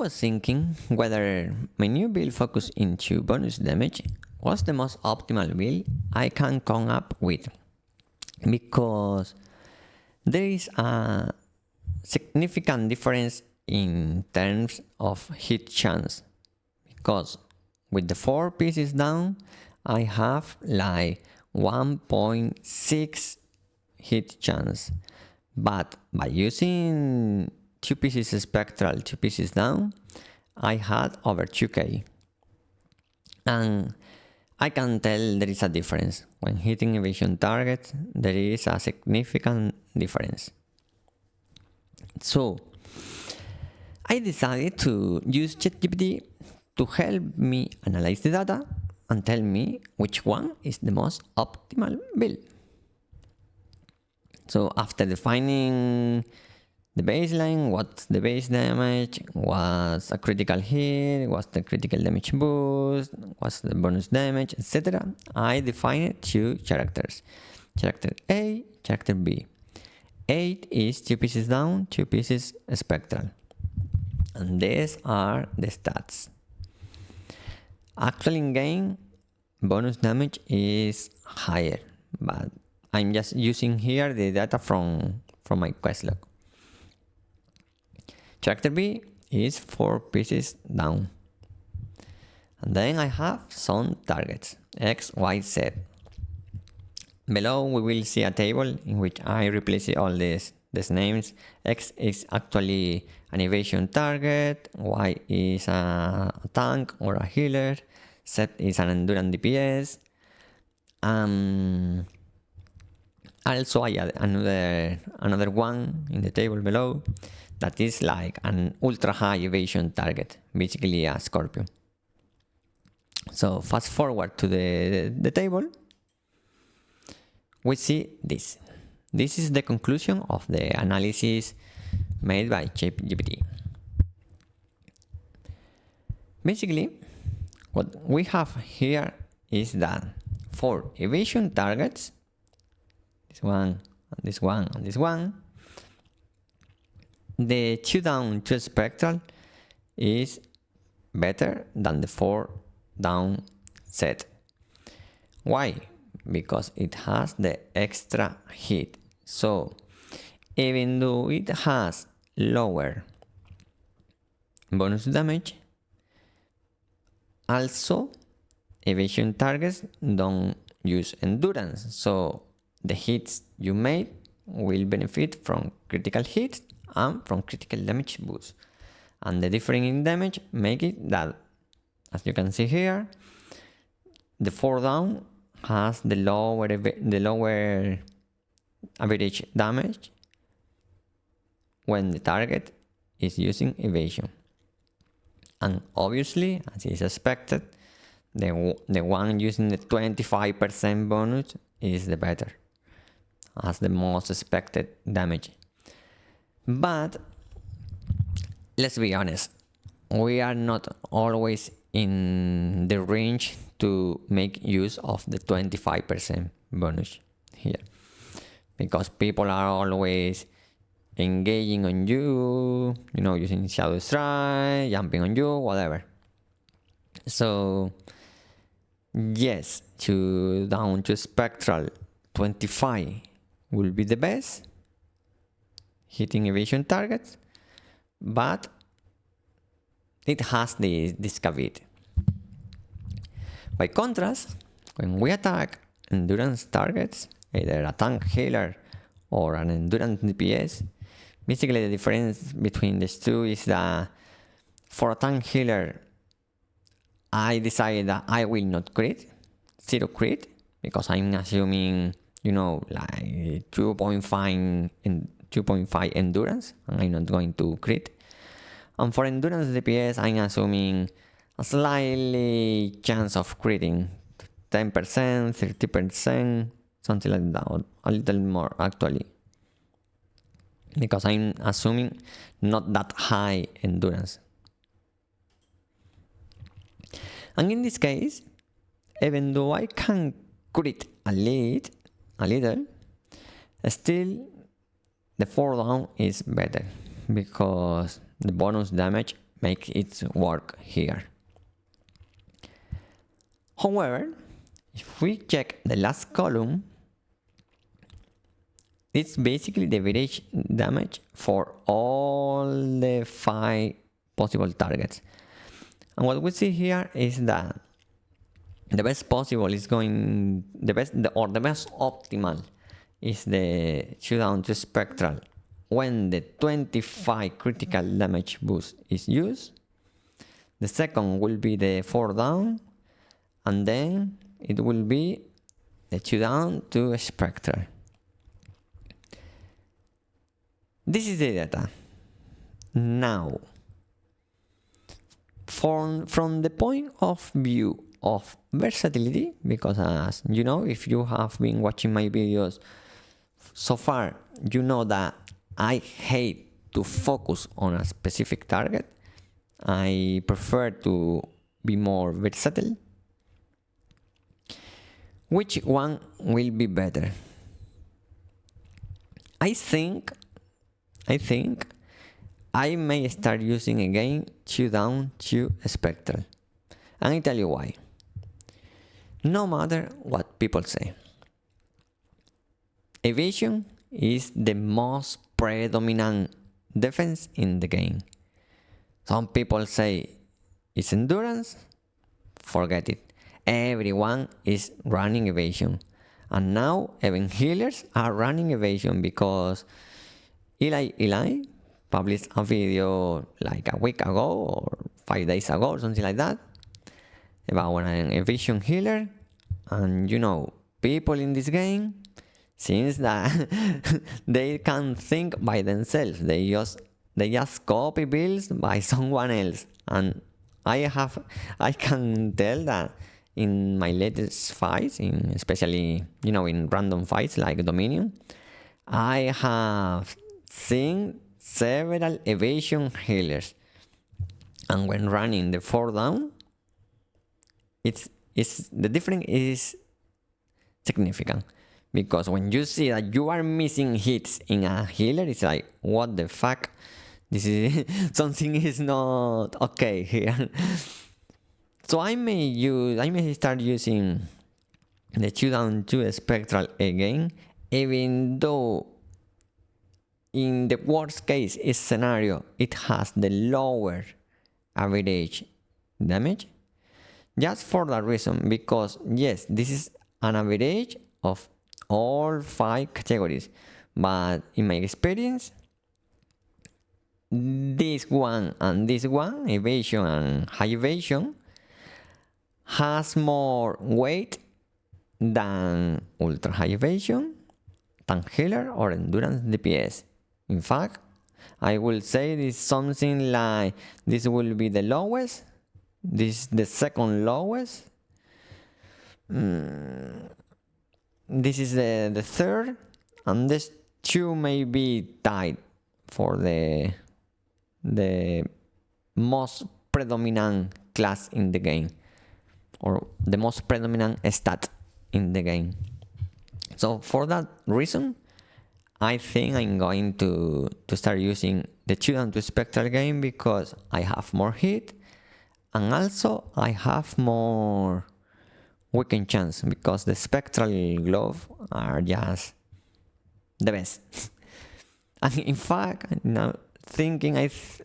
was thinking whether my new build focus into bonus damage was the most optimal build I can come up with, because there is a significant difference in terms of hit chance, because with the 4 pieces down I have like 1.6 hit chance, but by using 2 pieces spectral, 2 pieces down, I had over 2k. And I can tell there is a difference. When hitting evasion targets, there is a significant difference. So I decided to use ChatGPT to help me analyze the data and tell me which one is the most optimal build. So after defining the baseline, what's the base damage, what's a critical hit, what's the critical damage boost, what's the bonus damage, etc., I defined 2 characters. Character A, character B. 8 is 2 pieces down, 2 pieces spectral. And these are the stats. Actually in game, bonus damage is higher, but I'm just using here the data from my quest log. Character B is 4 pieces down. And then I have some targets, X, Y, Z. Below we will see a table in which I replace all these names. X is actually an evasion target, Y is a tank or a healer, Z is an endurance DPS. Also I add another one in the table below that is like an ultra high evasion target, basically a scorpion. So fast forward to the table, we see this. This is the conclusion of the analysis made by ChatGPT. Basically, what we have here is that for evasion targets, this one, and this one, and this one, the 2 down, 2 spectral is better than the 4 down set. Why? Because it has the extra hit. So even though it has lower bonus damage, also evasion targets don't use endurance. So the hits you made will benefit from critical hits and from critical damage boost. And the difference in damage make it that, as you can see here, the 4 down has the lower average damage when the target is using evasion. And obviously, as is expected, the one using the 25% bonus is the better, has the most expected damage. But let's be honest, we are not always in the range to make use of the 25% bonus here, because people are always engaging on you, using shadow strike, jumping on you, whatever. So yes, down to spectral 25 will be the best hitting evasion targets, but it has this caveat. By contrast, when we attack endurance targets, either a tank healer or an endurance DPS, basically the difference between these two is that for a tank healer, I decided that I will not crit, 0 crit, because I'm assuming, like 2.5 endurance, and I'm not going to crit. And for endurance DPS, I'm assuming a slightly chance of critting, 10%, 30%, something like that, a little more actually, because I'm assuming not that high endurance. And in this case, even though I can crit a little, still the 4 down is better, because the bonus damage make it work here. However, if we check the last column, it's basically the average damage for all the 5 possible targets. And what we see here is that the best possible is going, the best optimal is the showdown to spectral when the 25 critical damage boost is used. The second will be the 4 down, and then it will be the showdown to spectral. This is the data. Now, from the point of view of versatility, because as you know, if you have been watching my videos so far, you know that I hate to focus on a specific target. I prefer to be more versatile. Which one will be better? I think I may start using again showdown to spectral. And I tell you why. No matter what people say, evasion is the most predominant defense in the game. Some people say it's endurance. Forget it. Everyone is running evasion. And now even healers are running evasion because Eli published a video like a week ago or 5 days ago or something like that about an evasion healer. And you know, people in this game, since that they can't think by themselves, they just copy builds by someone else. And I can tell that in my latest fights, especially in random fights like Dominion, I have seen several evasion healers, and when running the 4 down, the difference is significant, because when you see that you are missing hits in a healer, it's like, what the fuck, this is something is not okay here. So I may start using the showdown to spectral again, even though in the worst case scenario it has the lower average damage. Just for that reason, because yes, this is an average of all 5 categories, but in my experience, this one, evasion and high evasion, has more weight than ultra high evasion, tank healer, or endurance DPS. In fact, I will say this something like this will be the lowest, this the second lowest, this is the third, and these two may be tied for the most predominant class in the game, or the most predominant stat in the game. So for that reason, I think I'm going to start using the showdown to spectral game, because I have more hit, and also I have more weaken chance, because the spectral glove are just the best. And in fact, now thinking, if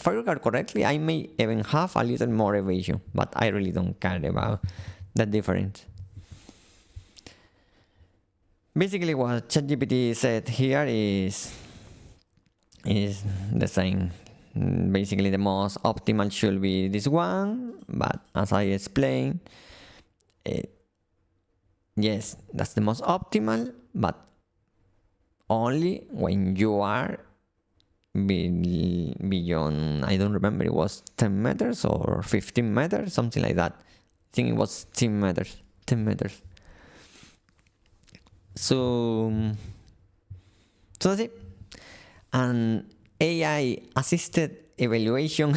I recall correctly, I may even have a little more evasion, but I really don't care about that difference. Basically, what ChatGPT said here is the same. Basically, the most optimal should be this one, but as I explained, yes, that's the most optimal, but only when you are beyond, I don't remember, it was 10 meters or 15 meters, something like that. I think it was 10 meters. So that's it. An AI assisted evaluation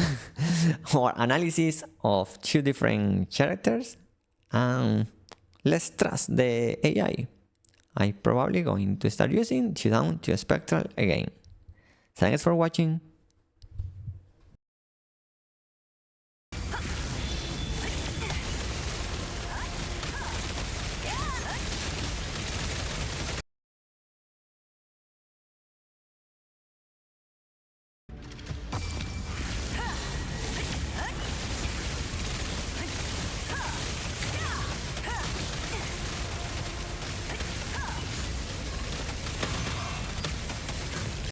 or analysis of 2 different characters, and let's trust the AI. I'm probably going to start using showdown to spectral again. Thanks for watching.